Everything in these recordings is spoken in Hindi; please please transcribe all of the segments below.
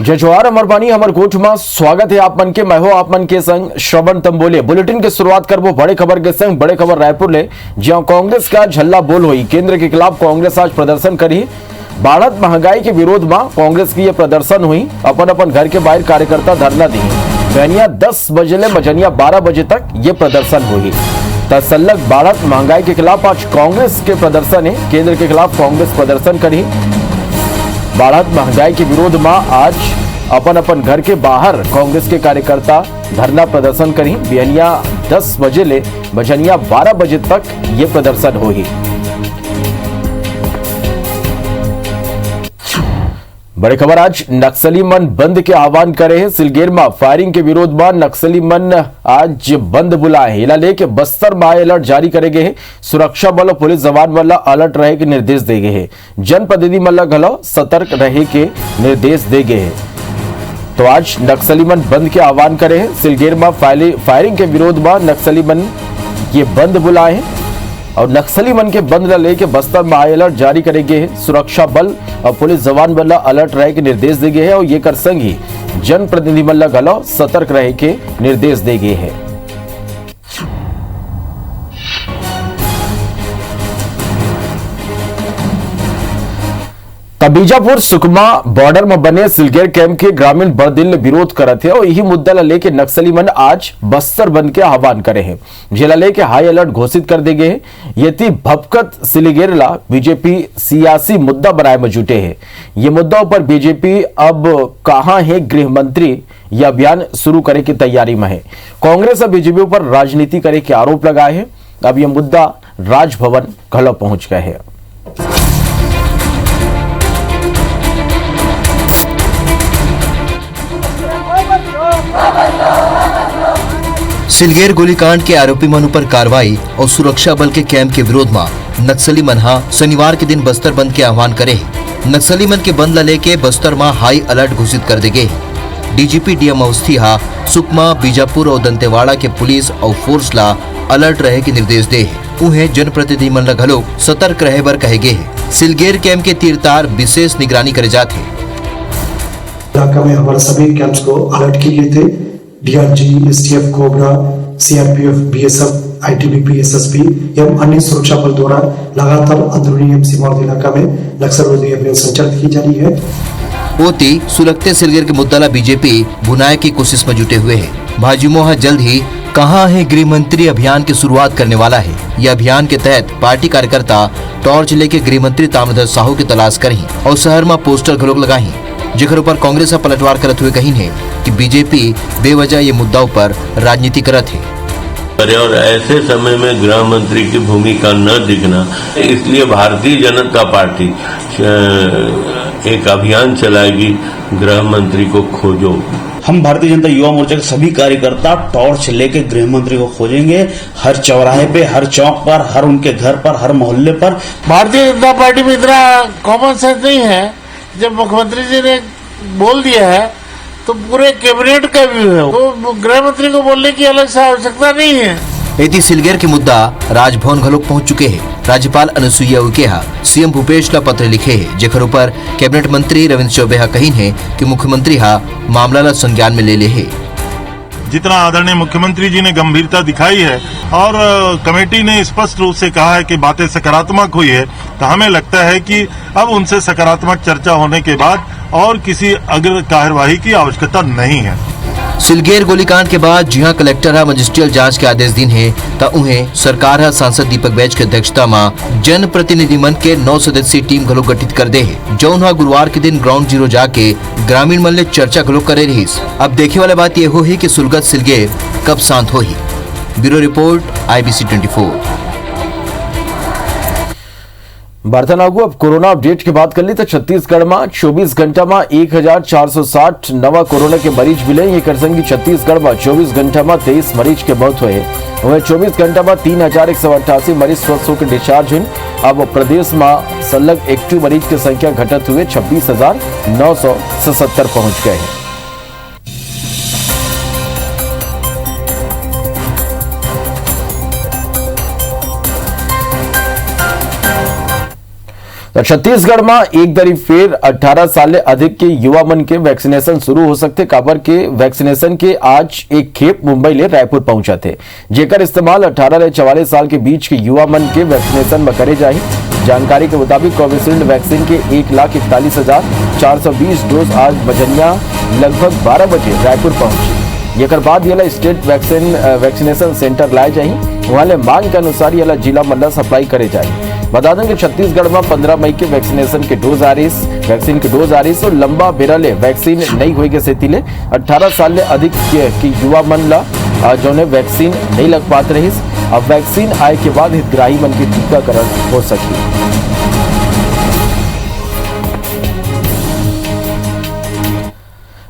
जय जोहार अमर बानी अमर कोट में स्वागत है आप मन के। मैं हो आप मन के संग श्रवण तंबोले। बुलेटिन की शुरुआत करबो बड़े खबर के संग। बड़े खबर रायपुर ले, जहां कांग्रेस का झल्ला बोल हुई। केंद्र के खिलाफ कांग्रेस आज प्रदर्शन करी। बढ़त महंगाई के विरोध में कांग्रेस की यह प्रदर्शन हुई। अपन घर के बाहर कार्यकर्ता धरना दी। बहनिया 10 बजे ले मजनिया 12 बजे तक ये प्रदर्शन हुई। तसल्लक बढ़त महंगाई के खिलाफ आज कांग्रेस के प्रदर्शन है। केंद्र के खिलाफ कांग्रेस प्रदर्शन करी। बढ़त महंगाई के विरोध में आज अपन घर के बाहर कांग्रेस के कार्यकर्ता धरना प्रदर्शन करी। बिहनिया 10 बजे ले बजनिया 12 बजे तक ये प्रदर्शन होगी। बड़ी खबर आज नक्सली मन बंद के आह्वान करे हैं। सिलगेर में फायरिंग के विरोध में नक्सली मन आज बंद बुलाए। इला लेके बस्तर में अलर्ट जारी करे गए हैं। सुरक्षा बल और पुलिस जवान वाला अलर्ट रहे के निर्देश दे गए हैं। जनप्रतिनिधि मल्ला घलो सतर्क रहे के निर्देश दे गए हैं। तो आज नक्सली मन बंद के आह्वान करे हैं। सिलगेर में फायरिंग के विरोध में नक्सली मन ये बंद बुलाए हैं और नक्सली मन के बंद लेके बस्तर में हाई अलर्ट जारी करे गए हैं। सुरक्षा बल और पुलिस जवान वाला अलर्ट रहे के निर्देश दे गए हैं और ये कर संगी जनप्रतिनिधि मल्ला गलो सतर्क रहे के निर्देश दे गए हैं। बीजापुर सुकमा बॉर्डर में बने सिलगेर कैंप के ग्रामीण बड़दिल ने विरोध करते हैं और यही मुद्दा लेके नक्सली मन आज बस्तर बंद के आह्वान करे हैं। जिला लेके हाई अलर्ट घोषित कर दे गए हैं। यति भपकत सिलगेरला बीजेपी सियासी मुद्दा बनाए में जुटे हैं। ये मुद्दा पर बीजेपी अब कहां है गृह मंत्री यह अभियान शुरू करे की तैयारी में है। कांग्रेस और बीजेपी पर राजनीति करे के आरोप लगाए हैं। अब यह मुद्दा राजभवन घलो पहुंच गए हैं। सिलगेर गोलीकांड के आरोपी मनु पर कार्रवाई और सुरक्षा बल के कैंप के विरोध में नक्सली मनहा शनिवार के दिन बस्तर बंद के आह्वान करे। नक्सली मन के बंद लेके बस्तर में हाई अलर्ट घोषित कर दे गए। डीजीपी डीएम अवस्थी सुकमा बीजापुर और दंतेवाड़ा के पुलिस और फोर्स ला अलर्ट रहे के निर्देश दे। उन्हें जनप्रतिनिधि मन ला घलो सतर्क रहे बर कहे गए। सिलगेर कैंप के तीरतार विशेष निगरानी करे जाते। इलाका में हमारे सभी कैंप्स को अलर्ट किए थे। DRG, STF, cobra, CRPF, BSF, ITBP, SSP एवं अन्य सुरक्षा बल द्वारा लगातार अंदरूनी एवं सीमावर्ती इलाका में नक्सल विरोधी अभियान संचालित की जा रही है। पोती सुलगते सिलगेर के मुद्दा बीजेपी भुनाए की कोशिश में जुटे हुए है। भाजयुमो जल्द ही कहां है गृह मंत्री अभियान की शुरुआत करने वाला है। यह अभियान के तहत पार्टी कार्यकर्ता टॉर्च लेके गृह मंत्री ताम्रध्वज साहू की तलाश करी और शहर में पोस्टर घलोक लगाई। जिकर ऊपर कांग्रेस पलटवार करते हुए कही है कि बीजेपी बेवजह ये मुद्दाओं पर राजनीति करत है और ऐसे समय में गृह मंत्री की भूमिका न दिखना, इसलिए भारतीय जनता पार्टी एक अभियान चलाएगी, गृह मंत्री को खोजो। हम भारतीय जनता युवा मोर्चा के सभी कार्यकर्ता टॉर्च लेके गृह मंत्री को खोजेंगे। हर चौराहे पे, हर चौक पर, हर उनके घर पर, हर मोहल्ले पर। भारतीय जनता पार्टी में इतना कॉमन सेंस नहीं है। जब मुख्यमंत्री जी ने बोल दिया है तो पूरे कैबिनेट का व्यू है, तो गृह मंत्री को बोलने की अलग से आवश्यकता नहीं है। यदि सिलगेर के मुद्दा राजभवन घलोक पहुंच चुके हैं। राज्यपाल अनुसुईया उइके सीएम भूपेश ला पत्र लिखे है, जेकर ऊपर कैबिनेट मंत्री रविंद्र चौबे कही है कि मुख्यमंत्री मामला ला संज्ञान में ले ले है। जितना आदरणीय मुख्यमंत्री जी ने गंभीरता दिखाई है और कमेटी ने स्पष्ट रूप से कहा है कि बातें सकारात्मक हुई है, तो हमें लगता है कि अब उनसे सकारात्मक चर्चा होने के बाद और किसी अग्र कार्यवाही की आवश्यकता नहीं है। सिलगेर गोलीकांड के बाद जहां कलेक्टर मजिस्ट्रियल जांच के आदेश दिन है ता उन्हें सरकार सांसद दीपक बैज की अध्यक्षता में जनप्रतिनिधि मन के 9 सदस्यीय टीम घलो गठित कर दे है। जौन गुरुवार के दिन ग्राउंड जीरो जाके ग्रामीण मन ले चर्चा घलो करे रही। अब देखे वाला बात यह हो कि सुलगत सिलगेर कब शांत हो ही। Bureau report IBC 24। बर्तनागु अब कोरोना अपडेट की बात कर ली तो छत्तीसगढ़ में 24 घंटा में 1460 नवा कोरोना के मरीज मिले। ये कर संगी छत्तीसगढ़ में 24 घंटा में 23 मरीज के मौत हुए। वहीं 24 घंटा में 3188 मरीज स्वस्थ होकर डिस्चार्ज हुए। अब प्रदेश में सलग एक्टिव मरीज की संख्या घटत हुए 26,977 पहुंच गए हैं। तो छत्तीसगढ़ में एक दरी फेर 18 साल अधिक के युवा मन के वैक्सीनेशन शुरू हो सकते। काबर के वैक्सीनेशन के आज एक खेप मुंबई ले रायपुर पहुंचा थे, जेकर इस्तेमाल 18 ले 44 साल के बीच के युवा मन के वैक्सीनेशन में करे जाही। जानकारी के मुताबिक कोविशील्ड वैक्सीन के 1,41,420 डोज आज बजनिया लगभग 12 बजे रायपुर पहुंची। एक बाद ये स्टेट वैक्सीनेशन सेंटर लाए जाही, वहां ले मांग के अनुसार ये जिला मल्ला सप्लाई करे जाए। बता दें कि छत्तीसगढ़ में 15 मई के वैक्सीनेशन के डोज आ रही और लंबा बेरा ले वैक्सीन नहीं हुई के स्थिति ले 18 साल ले अधिक के युवा मन ला जो वैक्सीन नहीं लग पाते रही। अब वैक्सीन आए के बाद हितग्राही मन की टीकाकरण हो सकी।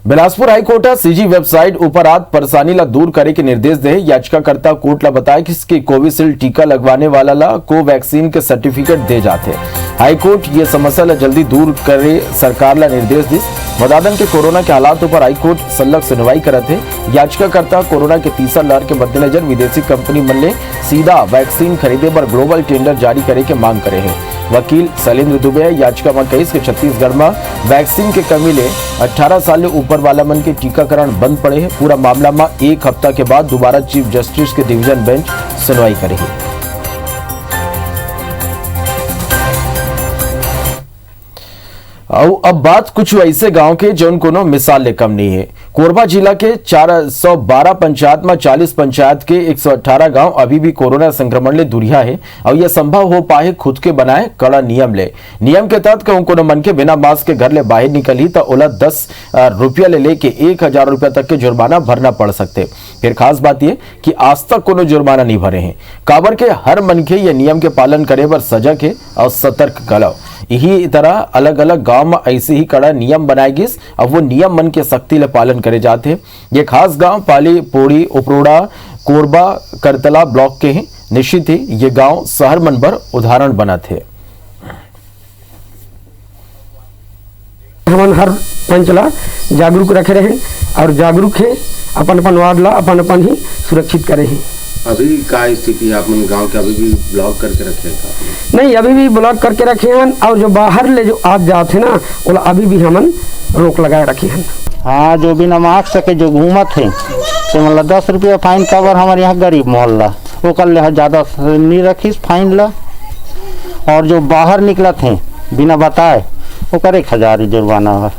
बिलासपुर हाईकोर्ट सीजी वेबसाइट ऊपर आत परेशानी ला दूर करे के निर्देश दे। याचिकाकर्ता कोर्ट ला बताया कि इसके कोविशील्ड टीका लगवाने वाला ला कोवैक्सीन के सर्टिफिकेट दे जाते। हाईकोर्ट ये समस्या ला जल्दी दूर करे सरकार ला निर्देश दी। बदादन के कोरोना के हालात पर हाईकोर्ट सलग सुनवाई करत है। याचिकाकर्ता कोरोना के तीसरा लहर के मद्देनजर विदेशी कंपनी मन ले सीधा वैक्सीन खरीदे पर ग्लोबल टेंडर जारी करे के मांग करे है। वकील शैलेंद्र दुबे याचिका में कही कि छत्तीसगढ़ में वैक्सीन के कमी ले 18 साल ले ऊपर वाला मन के टीकाकरण बंद पड़े है। पूरा मामला में एक हफ्ता के बाद दोबारा चीफ जस्टिस के डिवीजन बेंच सुनवाई करेगी। अब बात कुछ ऐसे गांव के जो कोनो मिसाल ले कम नहीं है। कोरबा जिला के 412 पंचायत में 40 पंचायत के 118 गांव अभी भी कोरोना संक्रमण ले दुरिया है और यह संभव हो पाए खुद के बनाए कड़ा नियम के तहत कहूं कोनो मन के बिना मास्क के घर ले बाहर निकली तो ओला 10 रुपया ले लेके 1000 रुपया तक के जुर्माना भरना पड़ सकते। फिर खास बात यह कि आज तक कोनो जुर्माना नहीं भरे हैं। काबर के हर मन के ये नियम के पालन करे पर सजग है और सतर्क गलव। यही तरह अलग अलग गांव में ऐसे ही कड़ा नियम बनाए गए। अब वो नियम मन के सख्ती ले पालन करे जाते हैं। ये खास गांव पाली पोड़ी उपरोड़ा कोरबा करतला ब्लॉक के हैं। निश्चित ही ये गांव शहर मन पर उदाहरण बना थे। हम हर पंचला जागरूक रखे रहे और जागरूक है अपन अपन वार्ड ला अपन ही सुरक्षित करे हैं। अभी का स्थिति आप मन गांव के अभी भी ब्लॉक करके रखे हैं? नहीं, अभी भी ब्लॉक करके रखे हैं और जो बाहर ले जो आज जाते ना वो अभी भी हमन रोक लगाए रखे हैं। हाँ, जो बिना मास्क के जो घूमत है तो मतलब 10 रुपया फाइन कवर हमारे यहाँ गरीब मोहल्ला वो कर ले ज्यादा नहीं रखी फाइन ला। और जो बाहर निकलत है बिना बताए वो करे 1000 जुर्माना है।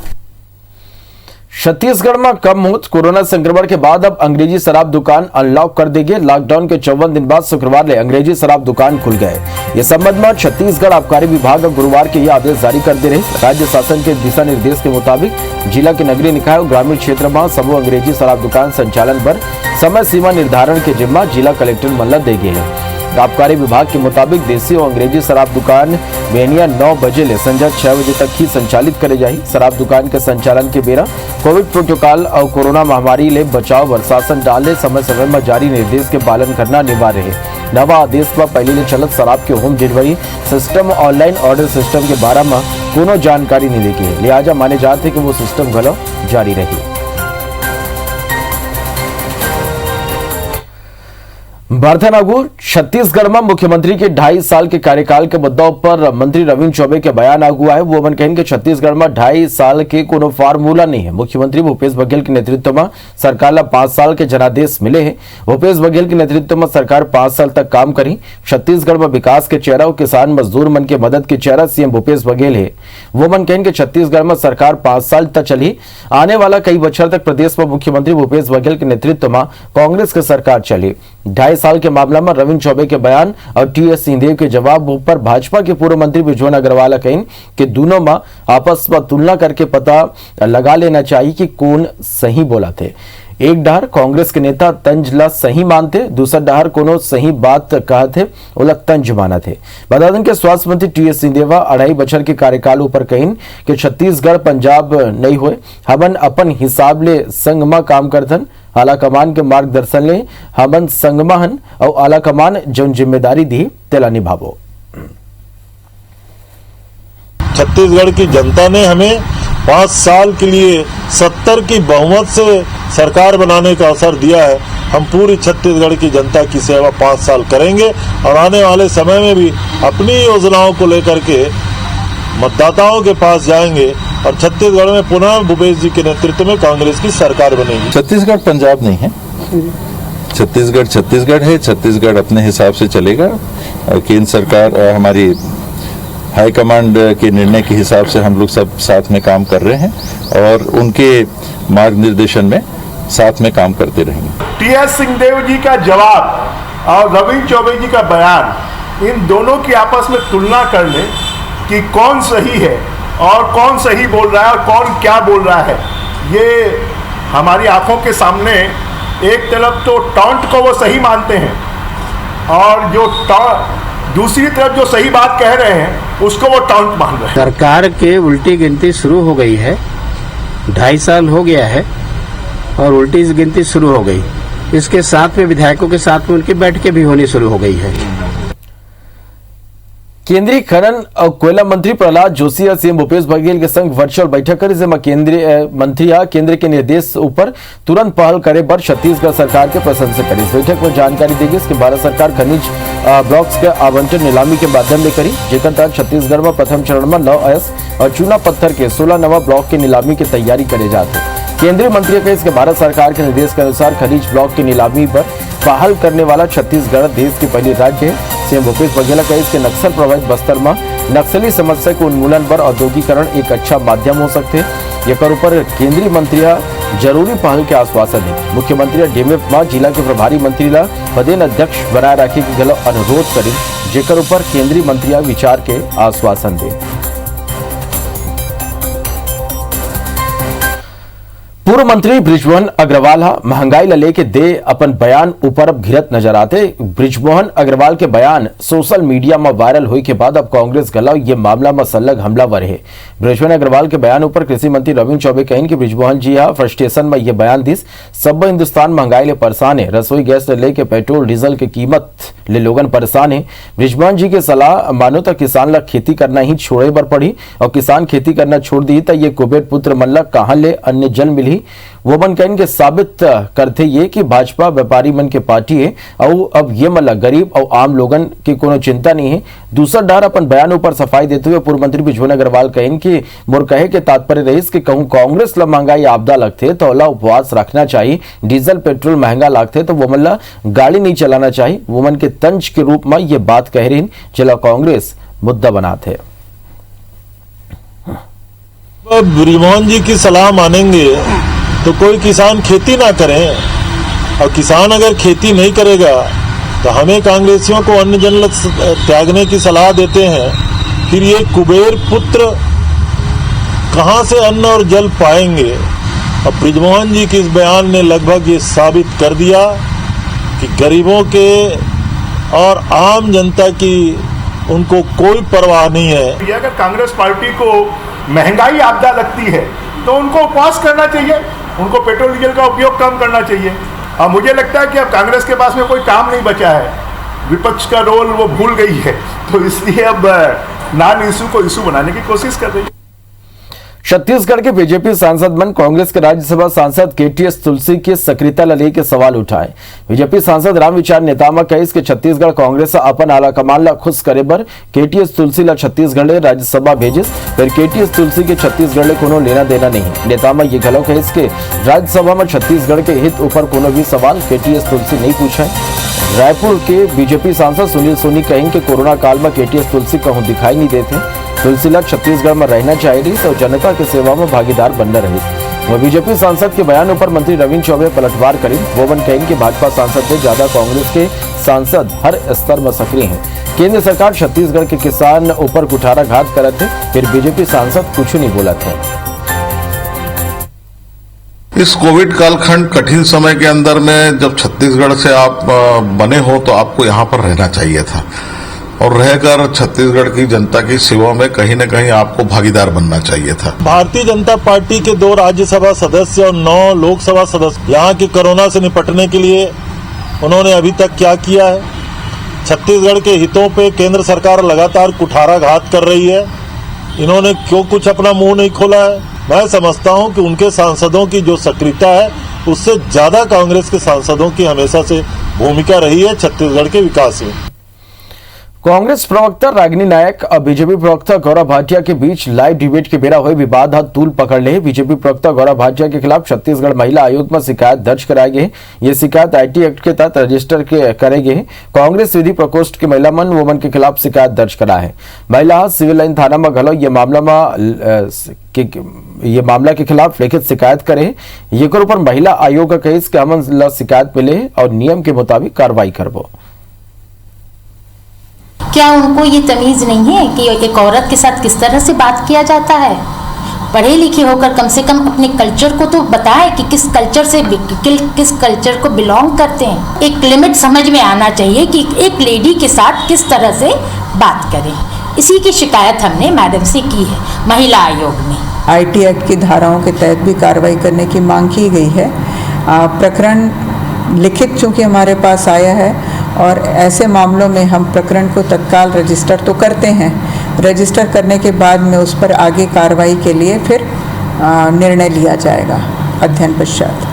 छत्तीसगढ़ में कम मौत। कोरोना संक्रमण के बाद अब अंग्रेजी शराब दुकान अनलॉक कर देंगे। लॉकडाउन के 54 दिन बाद शुक्रवार ले अंग्रेजी शराब दुकान खुल गए। इस संबंध में छत्तीसगढ़ आबकारी विभाग गुरुवार के यह आदेश जारी कर दे रहे। राज्य शासन के दिशा निर्देश के मुताबिक जिला के नगरीय निकाय और ग्रामीण क्षेत्र में समूह अंग्रेजी शराब दुकान संचालन पर समय सीमा निर्धारण के जिम्मा जिला कलेक्टर मल्ला दे गए हैं। आबकारी विभाग के मुताबिक देसी और अंग्रेजी शराब दुकान बेनिया 9 बजे ले संझा 6 बजे तक ही संचालित करे जाही। शराब दुकान के संचालन के बेरा कोविड प्रोटोकॉल और कोरोना महामारी ले बचाव व शासन डाले समय समय में जारी निर्देश के पालन करना अनिवार्य है। नवा आदेश पर पहले ले चलत शराब के home delivery system online order system के बारे में कोनो जानकारी नहीं दी गई, लिहाजा माने जाते कि वो सिस्टम गलो जारी रही। बर्धनागु छत्तीसगढ़ में मुख्यमंत्री के 2.5 साल के कार्यकाल के मुद्दों पर मंत्री रविंद्र चौबे के बयान आगुआ है। वो मन कहें कि छत्तीसगढ़ में 2.5 साल के कोनो फार्मूला नहीं है। मुख्यमंत्री भूपेश बघेल के नेतृत्व में सरकार ला 5 साल के जनादेश मिले हैं। भूपेश बघेल के नेतृत्व में सरकार 5 साल तक काम करी। छत्तीसगढ़ में विकास के चेहरा और किसान मजदूर मन के मदद के चेहरा सीएम भूपेश बघेल है। वो मन कहें कि छत्तीसगढ़ में सरकार 5 साल तक चली। आने वाला कई बछर तक प्रदेश में मुख्यमंत्री भूपेश बघेल के नेतृत्व में कांग्रेस की सरकार चली। 2.5 साल के मामला में रविंद्र चौबे के बयान और टीएस सिंहदेव के जवाब पर भाजपा के पूर्व मंत्री बिजोन अग्रवाल कहीं कि दोनों में आपस में तुलना करके पता लगा लेना चाहिए कि कौन सही बोला थे। एक डहर कांग्रेस के नेता तंज ला सही मानते, दूसरा डहर कोनो सही बात कहा थे ओला तंज माना थे। बता दें कि स्वास्थ्य मंत्री टीएस सिंहदेवा 2.5 बछर के कार्यकाल ऊपर कहीं कि छत्तीसगढ़ पंजाब नहीं हुए, हमन अपन हिसाब ले संग में काम करथन। आला कमान के मार्गदर्शन ले हमन संगमा हन और आला कमान जो जिम्मेदारी दी तेला निभावो। छत्तीसगढ़ की जनता ने हमें 5 साल के लिए 70 की बहुमत से सरकार बनाने का अवसर दिया है। हम पूरी छत्तीसगढ़ की जनता की सेवा 5 साल करेंगे और आने वाले समय में भी अपनी योजनाओं को लेकर के मतदाताओं के पास जाएंगे और छत्तीसगढ़ में पुनः भूपेश जी के नेतृत्व में कांग्रेस की सरकार बनेगी। छत्तीसगढ़ पंजाब नहीं है, छत्तीसगढ़ छत्तीसगढ़ है। छत्तीसगढ़ अपने हिसाब से चलेगा। केंद्र सरकार हमारी हाईकमांड के निर्णय के हिसाब से हम लोग सब साथ में काम कर रहे हैं और उनके मार्ग निर्देशन में साथ में काम करते रहेंगे। टी.एस. सिंहदेव जी का जवाब और रविंद्र चौबे जी का बयान, इन दोनों की आपस में तुलना कर लें कि कौन सही है और कौन सही बोल रहा है और कौन क्या बोल रहा है। ये हमारी आंखों के सामने एक तरफ तो टॉन्ट को वो सही मानते हैं और जो दूसरी तरफ जो सही बात कह रहे हैं उसको वो टॉन्ट मान रहे हैं। सरकार के उल्टी गिनती शुरू हो गई है, 2.5 साल हो गया है और उल्टी गिनती शुरू हो गई। इसके साथ में विधायकों के साथ में उनकी बैठकें भी होनी शुरू हो गई है। केंद्रीय खनन और कोयला मंत्री प्रहलाद जोशी और सीएम भूपेश बघेल के संग वर्चुअल बैठक करी, जेमा केंद्रीय मंत्री केंद्र के निर्देश ऊपर तुरंत पहल करे पर छत्तीसगढ़ सरकार के प्रशंसा करी। इस बैठक में जानकारी दी कि भारत सरकार खनिज ब्लॉक्स के आवंटन नीलामी के माध्यम से करी, जेकर तहत छत्तीसगढ़ में प्रथम चरण में 9 अयस और चूना पत्थर के 16 नवा ब्लॉक की नीलामी की तैयारी करे जाते। केंद्रीय मंत्री ने कहा कि भारत सरकार के निर्देश के अनुसार खनिज ब्लॉक की नीलामी पर पहल करने वाला छत्तीसगढ़ देश की पहली राज्य है। सीएम भूपेश बघेल ने कहा कि नक्सल प्रभावित बस्तर में नक्सली समस्या के उन्मूलन पर औद्योगिकरण एक अच्छा माध्यम हो सकते हैं। ये कर ऊपर केंद्रीय मंत्री जरूरी पहल के आश्वासन है। मुख्यमंत्री डीएमएफ में जिला के प्रभारी मंत्री ला पदेन अध्यक्ष बनाए रखे के गलो अनुरोध करें, जेकर ऊपर केंद्रीय मंत्री विचार के आश्वासन दे। पूर्व मंत्री बृजमोहन अग्रवाल महंगाई ला लेके दे अपन बयान ऊपर अब घिरत नजर आते। बृजमोहन अग्रवाल के बयान सोशल मीडिया में वायरल हुई के बाद अब कांग्रेस गला ये मामला में संलग्न हमलावर है। बृजमोहन अग्रवाल के बयान ऊपर कृषि मंत्री रविंद्र चौबे कहें कि बृजमोहन जी फ्रस्ट्रेशन में ये बयान दिस सब हिंदुस्तान महंगाई ले परेशान है, रसोई गैस ले लेके पेट्रोल डीजल की कीमत ले लोगन परेशान है। बृजमोहन जी के सलाह मानो तो किसान ला खेती करना ही छोड़े बर पड़ी और किसान खेती करना छोड़ दी तो ये कुबेर पुत्र मन ला कहां ले अन्य जल मिली। वो मन कहें के साबित करते ये कि भाजपा व्यापारी मन के पार्टी है और अब ये मतलब गरीब और आम लोगन की कोनो चिंता नहीं है। दूसरा डार अपन बयान ऊपर सफाई देते हुए पूर्व मंत्री बृजमोहन अग्रवाल कहें कि मोर कहे के तात्पर्य रहीस कि कहूं कांग्रेस ला महंगाई आपदा लगते तो ओला उपवास रखना चाहिए, डीजल पेट्रोल महंगा लगते तो वो मन ला गाड़ी नहीं चलाना चाहिए। वो मन के तंज के रूप में ये बात कह रही चला कांग्रेस मुद्दा बनाते। बृजमोहन जी की सलाह मानेंगे तो कोई किसान खेती ना करें और किसान अगर खेती नहीं करेगा तो हमें कांग्रेसियों को अन्न जल त्यागने की सलाह देते हैं। फिर ये कुबेर पुत्र कहां से अन्न और जल पाएंगे। और बृजमोहन जी के इस बयान ने लगभग ये साबित कर दिया कि गरीबों के और आम जनता की उनको कोई परवाह नहीं है। अगर कांग्रेस पार्टी को महंगाई आपदा लगती है तो उनको उपवास करना चाहिए, उनको पेट्रोल डीजल का उपयोग कम करना चाहिए। और मुझे लगता है कि अब कांग्रेस के पास में कोई काम नहीं बचा है, विपक्ष का रोल वो भूल गई है, तो इसलिए अब नॉन इशू को इशू बनाने की कोशिश कर रही है। छत्तीसगढ़ के बीजेपी सांसद मन कांग्रेस के राज्यसभा सांसद केटीएस तुलसी की सक्रियता ला लेके सवाल उठाए। बीजेपी सांसद राम विचार नेतामा कही कि छत्तीसगढ़ कांग्रेस अपन आला कमान ला खुश करे बर केटीएस तुलसी ला छत्तीसगढ़ ले राज्यसभा भेजिस, फिर केटीएस तुलसी के छत्तीसगढ़ ले कोनो लेना देना नहीं। नेतामा ये घलो कही कि राज्यसभा में छत्तीसगढ़ के हित ऊपर कोनो भी सवाल केटीएस तुलसी नहीं पूछा। रायपुर के बीजेपी सांसद सुनील सोनी कहें कि कोरोना काल में केटीएस तुलसी कहूं दिखाई नहीं देते। तुलसी ला छत्तीसगढ़ में रहना चाहिए तो जनता की सेवा में भागीदार बनना रही। वह बीजेपी सांसद के बयान ऊपर मंत्री रविंद्र चौबे पलटवार करी। वो मन कहें कि भाजपा सांसद से ज्यादा कांग्रेस के सांसद हर स्तर में सक्रिय हैं। केंद्र सरकार छत्तीसगढ़ के किसान ऊपर कुठाराघात करते, फिर बीजेपी सांसद कुछ नहीं बोला था। इस कोविड कालखंड कठिन समय के अंदर में जब छत्तीसगढ़ से आप बने हो तो आपको यहाँ पर रहना चाहिए था और रहकर छत्तीसगढ़ की जनता की सेवा में कहीं न कहीं आपको भागीदार बनना चाहिए था। भारतीय जनता पार्टी के 2 राज्यसभा सदस्य और 9 लोकसभा सदस्य यहाँ की कोरोना से निपटने के लिए उन्होंने अभी तक क्या किया है? छत्तीसगढ़ के हितों पे केंद्र सरकार लगातार कुठाराघात कर रही है। इन्होंने क्यों कुछ अपना मुंह नहीं खोला है? मैं समझता हूं कि उनके सांसदों की जो सक्रियता है उससे ज्यादा कांग्रेस के सांसदों की हमेशा से भूमिका रही है छत्तीसगढ़ के विकास में। कांग्रेस प्रवक्ता रागिनी नायक और बीजेपी प्रवक्ता गौरव भाटिया के बीच लाइव डिबेट के बेरा हुए विवाद हाथ तूल पकड़ ले। बीजेपी प्रवक्ता गौरव भाटिया के खिलाफ छत्तीसगढ़ महिला आयोग में शिकायत दर्ज कराई गई। ये शिकायत आईटी एक्ट के तहत रजिस्टर करे गए। कांग्रेस विधि प्रकोष्ठ के महिला मन वोमन के खिलाफ शिकायत दर्ज करा है। महिला सिविल लाइन थाना में घलो ये मामला के खिलाफ लिखित शिकायत करे। ये ऊपर महिला आयोग का केस के हमन शिकायत मिले और नियम के मुताबिक कार्रवाई करबो। क्या उनको ये तमीज नहीं है कि एक औरत के साथ किस तरह से बात किया जाता है? पढ़े लिखे होकर कम से कम अपने कल्चर को तो बताए कि किस कल्चर से किस कल्चर को बिलोंग करते हैं। एक लिमिट समझ में आना चाहिए कि एक लेडी के साथ किस तरह से बात करें। इसी की शिकायत हमने मैडम से की है महिला आयोग में। आईटी एक्ट की धाराओं के तहत भी कार्रवाई करने की मांग की गई है। प्रकरण लिखित चूंकि हमारे पास आया है और ऐसे मामलों में हम प्रकरण को तत्काल रजिस्टर तो करते हैं। रजिस्टर करने के बाद में उस पर आगे कार्रवाई के लिए फिर निर्णय लिया जाएगा अध्ययन पश्चात।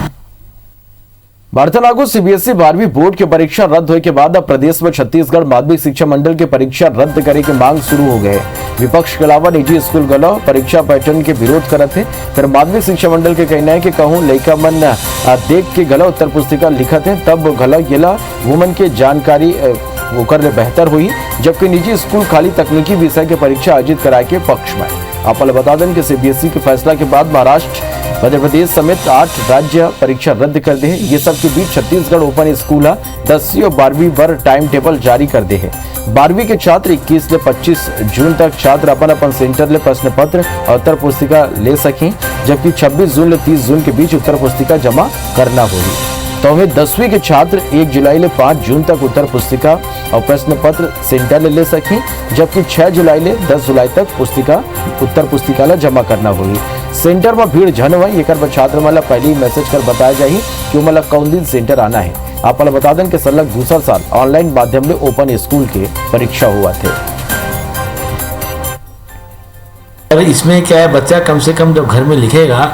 भारत लागू सीबीएसई 12वीं बोर्ड की परीक्षा रद्द होने के बाद अब प्रदेश में छत्तीसगढ़ माध्यमिक शिक्षा मंडल की परीक्षा रद्द करे की मांग शुरू हो गए। विपक्ष के अलावा निजी स्कूल गलो परीक्षा पैटर्न के विरोध करत थे। फिर माध्यमिक शिक्षा मंडल के कहना है कि कहूँ लड़का मन देख के गलो उत्तर पुस्तिका लिखत है तब गलो येला वुमन के जानकारी वो कर ले बेहतर हुई, जबकि निजी स्कूल खाली तकनीकी विषय के परीक्षा आयोजित कराए के पक्ष में। आपको बता दें कि सीबीएसई के फैसला के बाद महाराष्ट्र, मध्य प्रदेश समेत 8 राज्य परीक्षा रद्द कर दे। ये सब के बीच छत्तीसगढ़ ओपन स्कूल 10वीं और 12वीं वर टाइम टेबल जारी कर दे है। 12वीं के छात्र 21 से 25 जून तक छात्र अपन सेंटर ले प्रश्न पत्र और उत्तर पुस्तिका ले सकें, जबकि 26 जून से 30 जून के बीच उत्तर पुस्तिका जमा करना होगी। तो हमें 10वीं के छात्र 1 जुलाई से 5 जून तक उत्तर पुस्तिका और प्रश्न पत्र सेंटर ले सकें, जबकि 6 जुलाई से 10 जुलाई तक उत्तर पुस्तिका ला जमा करना होगी। सेंटर में भीड़ झन हुई, एक छात्र मला पहले मैसेज कर बताया जाए कि मला कौन दिन सेंटर आना है। आप बता दें कि सलग दूसरा साल ऑनलाइन माध्यम से ओपन स्कूल के परीक्षा हुआ थे। इसमें क्या है, बच्चा कम से कम जब घर में लिखेगा,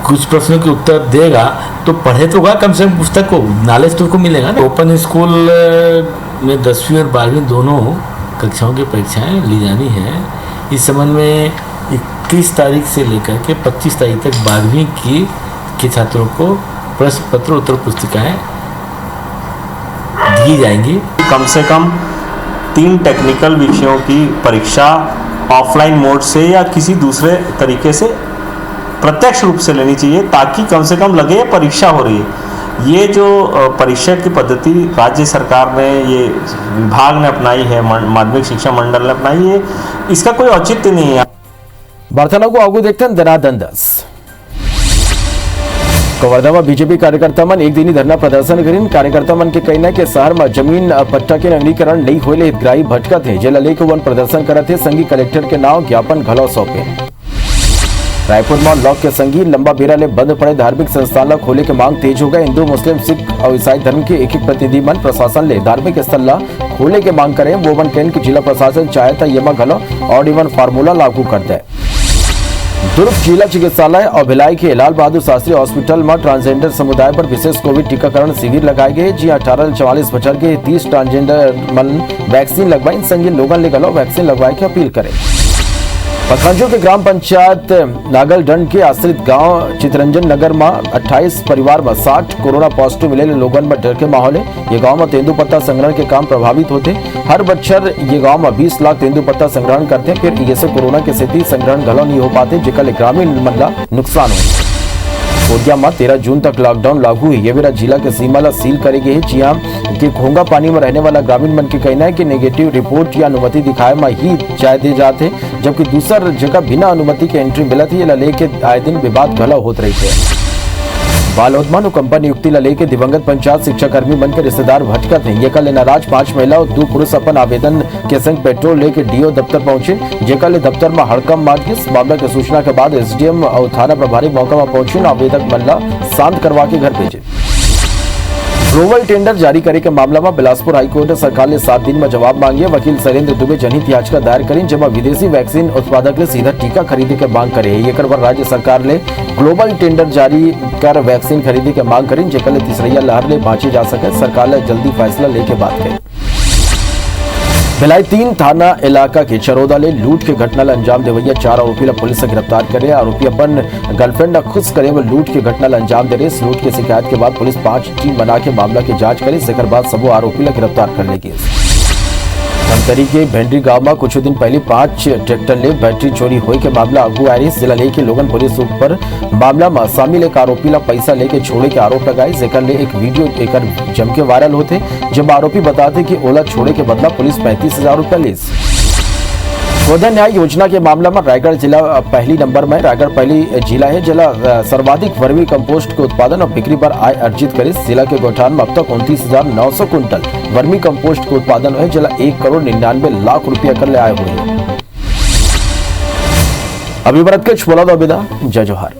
कुछ प्रश्नों के उत्तर देगा तो पढ़े तो होगा कम से कम पुस्तक को, नॉलेज तो उसको मिलेगा ना। ओपन स्कूल में 10वीं और 12वीं दोनों कक्षाओं की परीक्षाएं ली जानी है। इस संबंध में 21 तारीख से लेकर के 25 तारीख तक 12वीं के छात्रों को प्रश्न पत्र उत्तर पुस्तिकाएं दी जाएंगी। कम से कम 3 टेक्निकल विषयों की परीक्षा ऑफलाइन मोड से या किसी दूसरे तरीके से प्रत्यक्ष रूप से लेनी चाहिए, ताकि कम से कम लगे परीक्षा हो रही है। ये जो परीक्षा की पद्धति राज्य सरकार ने, ये विभाग ने अपनाई है, माध्यमिक शिक्षा मंडल ने अपनाई है, इसका कोई औचित्य नहीं है। वार्तालाप को आगे देखते हैं दनादन 10। कवर्धा में बीजेपी कार्यकर्ता मन एक दिनी धरना प्रदर्शन करीन। कार्यकर्ता मन के कहना है कि शहर में जमीन पट्टा के नवीनीकरण नहीं होले हितग्राही भटकत है, जेला लेके वन प्रदर्शन करत है। संगी कलेक्टर के नाम ज्ञापन घलो सौंपे। रायपुर में लॉक के संगी लंबा बेरा ले बंद पड़े धार्मिक संस्थान खोले के मांग तेज हो गए। हिंदू, मुस्लिम, सिख और ईसाई धर्म के एक प्रतिनिधि मन प्रशासन ले धार्मिक स्थल खोले के मांग करे। वो वन कहन की जिला प्रशासन चाहे था ये घलो और इवन फार्मूला लागू कर दे। दुर्ग जिला चिकित्सालय और भिलाई के लाल बहादुर शास्त्री हॉस्पिटल में ट्रांसजेंडर समुदाय पर विशेष कोविड टीकाकरण शिविर लगाए गए। जी 18 से 44 बच्चों के 30 ट्रांसजेंडर मन वैक्सीन लगवाई। संगी लोगन ले गलो वैक्सीन लगवाए की अपील करे। पखरंजो के ग्राम पंचायत नागलडंड के आश्रित गांव चितरंजन नगर में 28 परिवार में 60 कोरोना पॉजिटिव मिले। लोगन में डर के माहौल है। ये गांव में तेंदुपत्ता संग्रहण के काम प्रभावित होते। हर बच्चर ये गांव में 20 लाख तेंदुपत्ता संग्रहण करते, फिर ये से कोरोना के स्थिति संग्रहण घलो नहीं हो पाते, जिकल ग्रामीण मन ला नुकसान हो। कोदिया में 13 जून तक लॉकडाउन लागू है। ये बेरा जिला के सीमा ला सील करे गए। जिया के घोंगा पानी में रहने वाला ग्रामीण मन के कहना है कि नेगेटिव रिपोर्ट या अनुमति दिखाए में ही जाए दे जाते, जबकि दूसर जगह बिना अनुमति के एंट्री मिलत है। लेके आए दिन विवाद घला होत रही थे। बालोद में कंपनी नियुक्ति ला लेके दिवंगत पंचायत शिक्षा कर्मी बनकर रिश्तेदार भटकत हैं। ये कल नाराज 5 महिला और 2 पुरुष अपन आवेदन के संग पेट्रोल लेके डीओ दफ्तर पहुंचे, जेकल दफ्तर में हड़कम मार के मामला की सूचना के बाद एसडीएम और थाना प्रभारी मौका में पहुंचे, आवेदक मन ला शांत करवा के घर भेजे। ग्लोबल टेंडर जारी करे के मामला में बिलासपुर हाईकोर्ट सरकार ने 7 दिन में जवाब मांगे। वकील शैलेंद्र दुबे जनहित याचिका दायर करें, जब विदेशी वैक्सीन उत्पादक ले सीधा टीका खरीदे के मांग करे। एक बार राज्य सरकार ने ग्लोबल टेंडर जारी कर वैक्सीन खरीदे के मांग करें, जेकल तीसरैया लहर ले बाँची जा सके। सरकार ने जल्दी फैसला लेके बात करें। भिलाई 3 थाना इलाका के चरोदा ले लूट के घटना ला अंजाम देवैया 4 आरोपी ला पुलिस ने गिरफ्तार करे। आरोपी अपन गर्लफ्रेंड खुश करे व लूट के घटना ला अंजाम दे रहे। इस लूट की शिकायत के बाद पुलिस 5 टीम बना के मामला की जांच करे। जिक्र बाद सबो आरोपी ला गिरफ्तार कर लेगी। धमतरी के भेंडरी गांव में कुछ दिन पहले 5 ट्रैक्टर ले बैटरी चोरी होए के मामला अगू आए। जिला लेके लोगन पुलिस ऊपर मामला में शामिल एक आरोपी ला पैसा लेके छोड़े के आरोप लगाए। जेकर ले एक वीडियो एकर जम के वायरल होते जब आरोपी बताते कि ओला छोड़े के बदला पुलिस 35,000 रुपया ले। गोधन न्याय योजना के मामला में रायगढ़ जिला पहली नंबर में। रायगढ़ पहली जिला है जिला सर्वाधिक वर्मी कंपोस्ट के उत्पादन और बिक्री पर आय अर्जित करे। जिला के गौठान में अब तक 29,900 कुंटल वर्मी कंपोस्ट के उत्पादन है। जिला 1,99,00,000 रुपया कर ले आए हुए हैं। अभी बरत के छोला दो विदा। जय जोहार।